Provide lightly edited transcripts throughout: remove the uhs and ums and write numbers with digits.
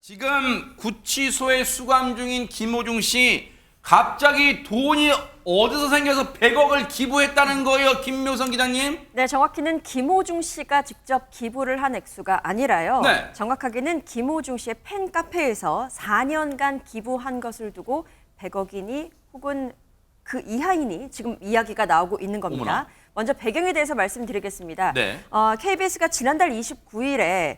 지금 구치소에 수감 중인 김호중 씨 갑자기 돈이 어디서 생겨서 100억을 기부했다는 거예요, 김묘성 기자님? 네, 정확히는 김호중 씨가 직접 기부를 한 액수가 아니라요. 네. 정확하게는 김호중 씨의 팬카페에서 4년간 기부한 것을 두고 100억이니 혹은 그 이하이니 지금 이야기가 나오고 있는 겁니다. 어머나. 먼저 배경에 대해서 말씀드리겠습니다. 네. KBS가 지난달 29일에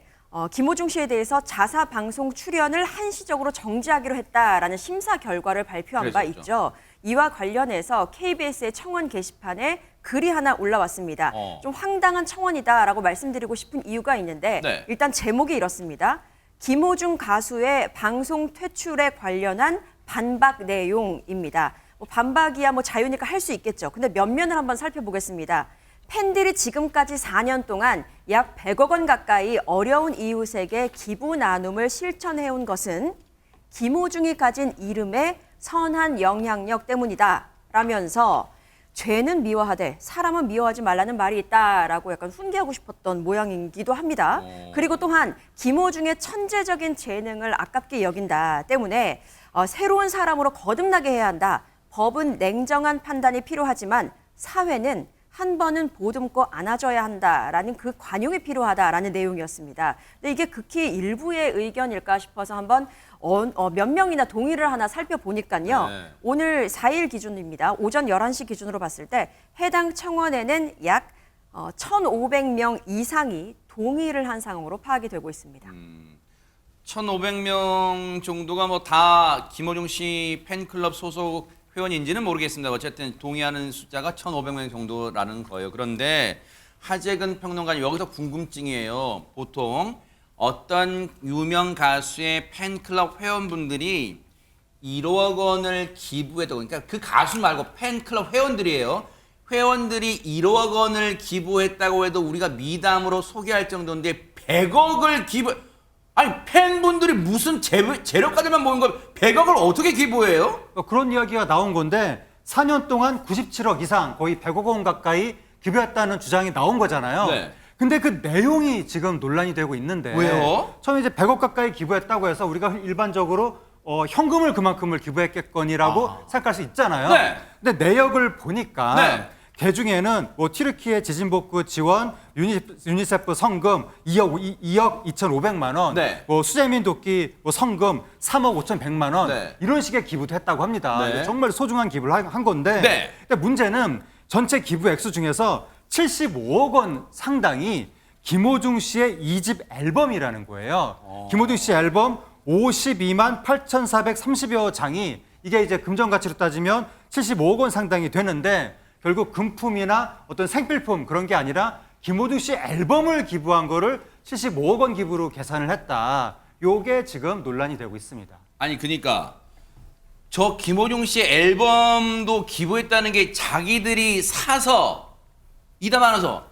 김호중 씨에 대해서 자사 방송 출연을 한시적으로 정지하기로 했다라는 심사 결과를 발표한 바 그랬었죠. 있죠. 이와 관련해서 KBS의 청원 게시판에 글이 하나 올라왔습니다. 좀 황당한 청원이다라고 말씀드리고 싶은 이유가 있는데 네. 일단 제목이 이렇습니다. 김호중 가수의 방송 퇴출에 관련한 반박 내용입니다. 반박이야 자유니까 할 수 있겠죠. 근데 면면을 한번 살펴보겠습니다. 팬들이 지금까지 4년 동안 약 100억 원 가까이 어려운 이웃에게 기부 나눔을 실천해온 것은 김호중이 가진 이름의 선한 영향력 때문이다 라면서 죄는 미워하되 사람은 미워하지 말라는 말이 있다라고 약간 훈계하고 싶었던 모양이기도 합니다. 그리고 또한 김호중의 천재적인 재능을 아깝게 여긴다 때문에 새로운 사람으로 거듭나게 해야 한다. 법은 냉정한 판단이 필요하지만 사회는 한 번은 보듬고 안아줘야 한다라는 그 관용이 필요하다라는 내용이었습니다. 근데 이게 극히 일부의 의견일까 싶어서 한번 몇 명이나 동의를 하나 살펴보니까요. 네. 오늘 4일 기준입니다. 오전 11시 기준으로 봤을 때 해당 청원에는 약 1,500명 이상이 동의를 한 상황으로 파악이 되고 있습니다. 1,500명 정도가 다 김호중 씨 팬클럽 소속 회원인지는 모르겠습니다. 어쨌든 동의하는 숫자가 1,500명 정도라는 거예요. 그런데 하재근 평론가님 여기서 궁금증이에요. 보통 어떤 유명 가수의 팬클럽 회원분들이 1억 원을 기부해도 그러니까 그 가수 말고 팬클럽 회원들이에요. 회원들이 1억 원을 기부했다고 해도 우리가 미담으로 소개할 정도인데 100억을 기부... 아니 팬분들이 무슨 재력가들만 모은 걸 100억을 어떻게 기부해요? 그런 이야기가 나온 건데 4년 동안 97억 이상 거의 100억 원 가까이 기부했다는 주장이 나온 거잖아요. 네. 근데 그 내용이 지금 논란이 되고 있는데 왜요? 처음에 이제 100억 가까이 기부했다고 해서 우리가 일반적으로 현금을 그만큼을 기부했겠거니라고 생각할 수 있잖아요. 네. 근데 내역을 보니까 네. 그 중에는 튀르키예 지진복구 지원, 유니세프 성금 2억 2,500만 원, 네. 수재민 돕기 성금 3억 5,100만 원 네. 이런 식의 기부도 했다고 합니다. 네. 정말 소중한 기부를 한 건데 네. 근데 문제는 전체 기부 액수 중에서 75억 원 상당이 김호중 씨의 2집 앨범이라는 거예요. 김호중 씨 앨범 52만 8,430여 장이 이게 이제 금전 가치로 따지면 75억 원 상당이 되는데 결국 금품이나 어떤 생필품 그런 게 아니라 김호중 씨 앨범을 기부한 거를 75억 원 기부로 계산을 했다. 요게 지금 논란이 되고 있습니다. 아니 그러니까 저 김호중 씨 앨범도 기부했다는 게 자기들이 사서 이다 많아서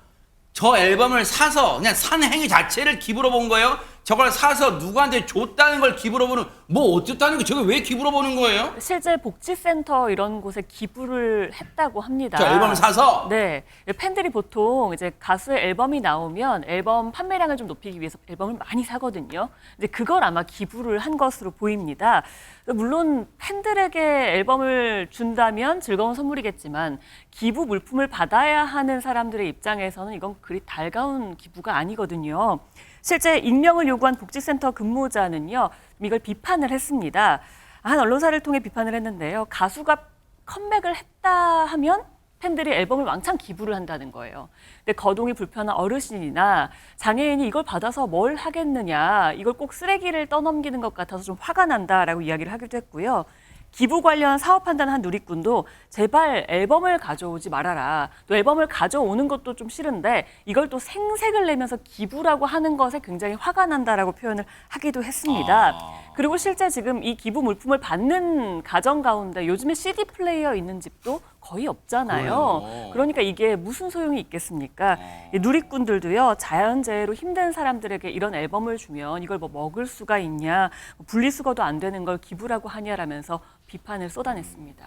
저 앨범을 사서 그냥 산 행위 자체를 기부로 본 거예요? 저걸 사서 누구한테 줬다는 걸 기부로 보는 뭐 어쨌다는 게 저게 왜 기부로 보는 거예요? 실제 복지센터 이런 곳에 기부를 했다고 합니다. 저 앨범을 사서? 네. 팬들이 보통 이제 가수의 앨범이 나오면 앨범 판매량을 좀 높이기 위해서 앨범을 많이 사거든요. 이제 그걸 아마 기부를 한 것으로 보입니다. 물론 팬들에게 앨범을 준다면 즐거운 선물이겠지만 기부 물품을 받아야 하는 사람들의 입장에서는 이건 그리 달가운 기부가 아니거든요. 실제 익명을 요구한 복지센터 근무자는요, 이걸 비판을 했습니다. 한 언론사를 통해 비판을 했는데요. 가수가 컴백을 했다 하면 팬들이 앨범을 왕창 기부를 한다는 거예요. 근데 거동이 불편한 어르신이나 장애인이 이걸 받아서 뭘 하겠느냐, 이걸 꼭 쓰레기를 떠넘기는 것 같아서 좀 화가 난다라고 이야기를 하기도 했고요. 기부 관련 사업한다는 한 누리꾼도 제발 앨범을 가져오지 말아라. 또 앨범을 가져오는 것도 좀 싫은데 이걸 또 생색을 내면서 기부라고 하는 것에 굉장히 화가 난다라고 표현을 하기도 했습니다. 그리고 실제 지금 이 기부 물품을 받는 가정 가운데 요즘에 CD 플레이어 있는 집도 거의 없잖아요. 그래요. 그러니까 이게 무슨 소용이 있겠습니까? 이 누리꾼들도요, 자연재해로 힘든 사람들에게 이런 앨범을 주면 이걸 먹을 수가 있냐, 분리수거도 안 되는 걸 기부라고 하냐라면서 비판을 쏟아냈습니다.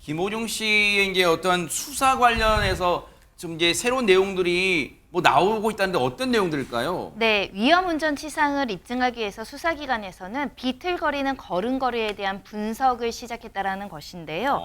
김호중 씨의 이제 어떤 수사 관련해서 좀 이제 새로운 내용들이 뭐 나오고 있다는데 어떤 내용들일까요? 네, 위험운전치상을 입증하기 위해서 수사기관에서는 비틀거리는 걸음걸이에 대한 분석을 시작했다라는 것인데요.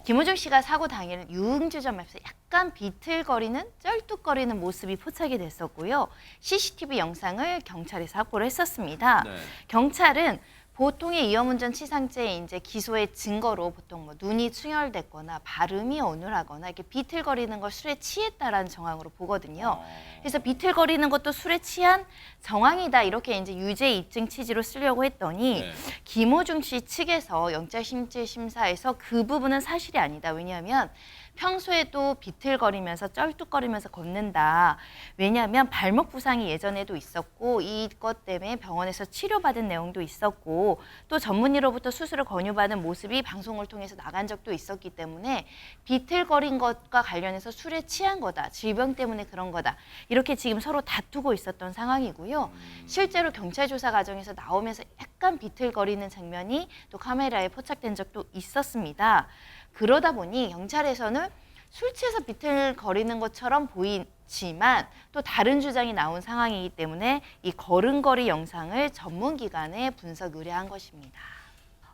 김호중 씨가 사고 당일 유흥주점에서 약간 비틀거리는 쩔뚝거리는 모습이 포착이 됐었고요. CCTV 영상을 경찰에서 확보를 했었습니다. 네. 경찰은 보통의 위험운전 치상죄 이제 기소의 증거로 보통 뭐 눈이 충혈됐거나 발음이 어눌하거나 이렇게 비틀거리는 걸 술에 취했다라는 정황으로 보거든요. 그래서 비틀거리는 것도 술에 취한 정황이다 이렇게 이제 유죄 입증 취지로 쓰려고 했더니 네. 김호중 씨 측에서 영장심재심사에서 그 부분은 사실이 아니다. 왜냐하면 평소에도 비틀거리면서 쩔뚝거리면서 걷는다. 왜냐하면 발목 부상이 예전에도 있었고 이것 때문에 병원에서 치료받은 내용도 있었고 또 전문의로부터 수술을 권유받은 모습이 방송을 통해서 나간 적도 있었기 때문에 비틀거린 것과 관련해서 술에 취한 거다. 질병 때문에 그런 거다. 이렇게 지금 서로 다투고 있었던 상황이고요. 실제로 경찰 조사 과정에서 나오면서 약간 비틀거리는 장면이 또 카메라에 포착된 적도 있었습니다. 그러다 보니 경찰에서는 술 취해서 비틀거리는 것처럼 보이지만 또 다른 주장이 나온 상황이기 때문에 이 걸음걸이 영상을 전문기관에 분석 의뢰한 것입니다.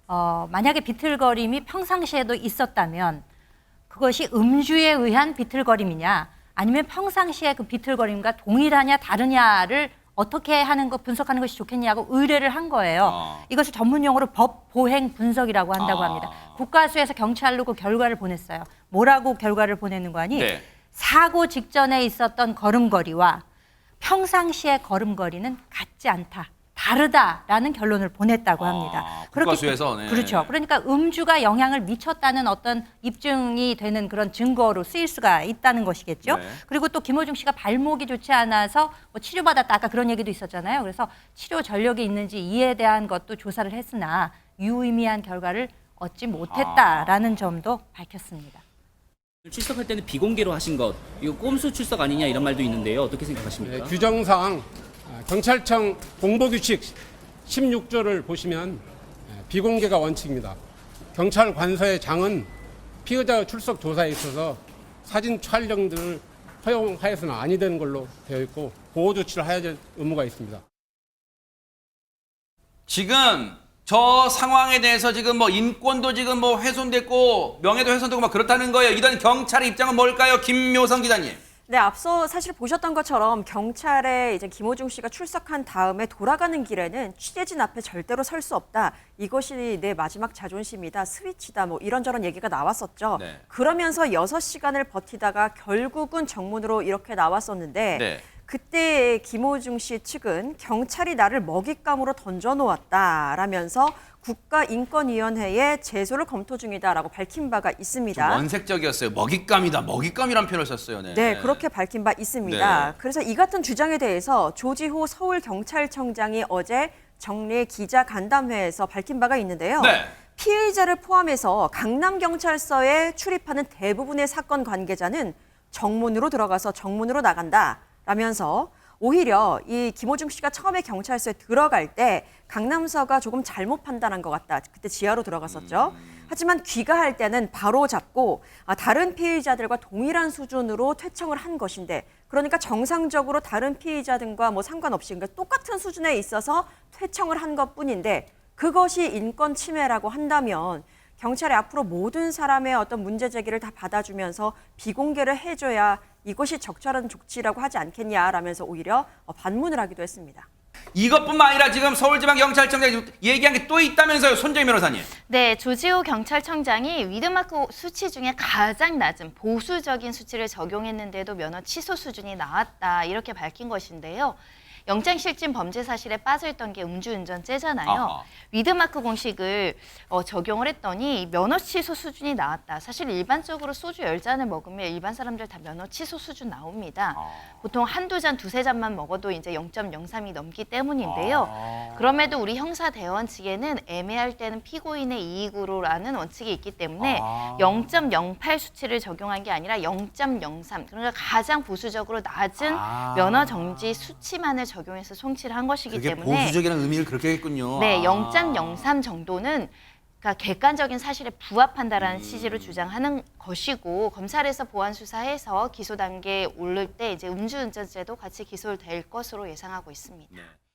만약에 비틀거림이 평상시에도 있었다면 그것이 음주에 의한 비틀거림이냐 아니면 평상시에 그 비틀거림과 동일하냐 다르냐를 어떻게 하는 거 분석하는 것이 좋겠냐고 의뢰를 한 거예요. 이것을 전문 용어로 법 보행 분석이라고 한다고 합니다. 국가수에서 경찰로 그 결과를 보냈어요. 뭐라고 결과를 보내는 거 아니? 네. 사고 직전에 있었던 걸음걸이와 평상시의 걸음걸이는 같지 않다. 다르다라는 결론을 보냈다고 합니다. 국가수에서, 네. 그렇죠. 그러니까 음주가 영향을 미쳤다는 어떤 입증이 되는 그런 증거로 쓰일 수가 있다는 것이겠죠. 네. 그리고 또 김호중 씨가 발목이 좋지 않아서 뭐 치료받았다 아까 그런 얘기도 있었잖아요. 그래서 치료 전력이 있는지 이에 대한 것도 조사를 했으나 유의미한 결과를 얻지 못했다라는 점도 밝혔습니다. 출석할 때는 비공개로 하신 것, 이거 꼼수 출석 아니냐 이런 말도 있는데요. 어떻게 생각하십니까? 규정상 경찰청 공보규칙 16조를 보시면 비공개가 원칙입니다. 경찰 관서의 장은 피의자 출석 조사에 있어서 사진 촬영들을 허용하여서는 아니 되는 걸로 되어 있고 보호 조치를 해야 될 의무가 있습니다. 지금 저 상황에 대해서 지금 뭐 인권도 지금 뭐 훼손됐고 명예도 훼손되고 막 그렇다는 거예요. 이런 경찰의 입장은 뭘까요? 김묘성 기자님. 네, 앞서 사실 보셨던 것처럼 경찰에 이제 김호중 씨가 출석한 다음에 돌아가는 길에는 취재진 앞에 절대로 설 수 없다. 이것이 내 마지막 자존심이다. 스위치다. 뭐 이런저런 얘기가 나왔었죠. 네. 그러면서 6시간을 버티다가 결국은 정문으로 이렇게 나왔었는데 네. 그때 김호중 씨 측은 경찰이 나를 먹잇감으로 던져놓았다라면서 국가인권위원회에 제소를 검토 중이다라고 밝힌 바가 좀 있습니다. 원색적이었어요. 먹잇감이다. 먹잇감이란 표현을 썼어요. 네. 네, 그렇게 밝힌 바 있습니다. 네. 그래서 이 같은 주장에 대해서 조지호 서울경찰청장이 어제 정례 기자간담회에서 밝힌 바가 있는데요. 네. 피의자를 포함해서 강남경찰서에 출입하는 대부분의 사건 관계자는 정문으로 들어가서 정문으로 나간다라면서 오히려 이 김호중 씨가 처음에 경찰서에 들어갈 때 강남서가 조금 잘못 판단한 것 같다. 그때 지하로 들어갔었죠. 하지만 귀가할 때는 바로 잡고 다른 피의자들과 동일한 수준으로 퇴청을 한 것인데 그러니까 정상적으로 다른 피의자들과 뭐 상관없이 그러니까 똑같은 수준에 있어서 퇴청을 한 것뿐인데 그것이 인권 침해라고 한다면 경찰이 앞으로 모든 사람의 어떤 문제 제기를 다 받아주면서 비공개를 해줘야 이것이 적절한 조치라고 하지 않겠냐라면서 오히려 반문을 하기도 했습니다. 이것뿐만 아니라 지금 서울지방경찰청장이 얘기한 게 또 있다면서요. 손정희 변호사님. 네, 조지호 경찰청장이 위드마크 수치 중에 가장 낮은 보수적인 수치를 적용했는데도 면허 취소 수준이 나왔다 이렇게 밝힌 것인데요. 영장실진 범죄 사실에 빠져있던 게 음주운전죄잖아요. 아하. 위드마크 공식을 적용을 했더니 면허 취소 수준이 나왔다. 사실 일반적으로 소주 10잔을 먹으면 일반 사람들 다 면허 취소 수준 나옵니다. 보통 한두 잔, 두세 잔만 먹어도 이제 0.03이 넘기 때문인데요. 그럼에도 우리 형사대원 측에는 애매할 때는 피고인의 이익으로라는 원칙이 있기 때문에 0.08 수치를 적용한 게 아니라 0.03. 그러니까 가장 보수적으로 낮은 면허 정지 수치만을 적용해서 송치를 한 것이기 그게 때문에 보수적이라는 의미를 그렇게 했군요. 네, 0.03 정도는 그러니까 객관적인 사실에 부합한다라는 취지로 주장하는 것이고 검찰에서 보완 수사해서 기소 단계에 오를 때 이제 음주운전죄도 같이 기소될 것으로 예상하고 있습니다. 네.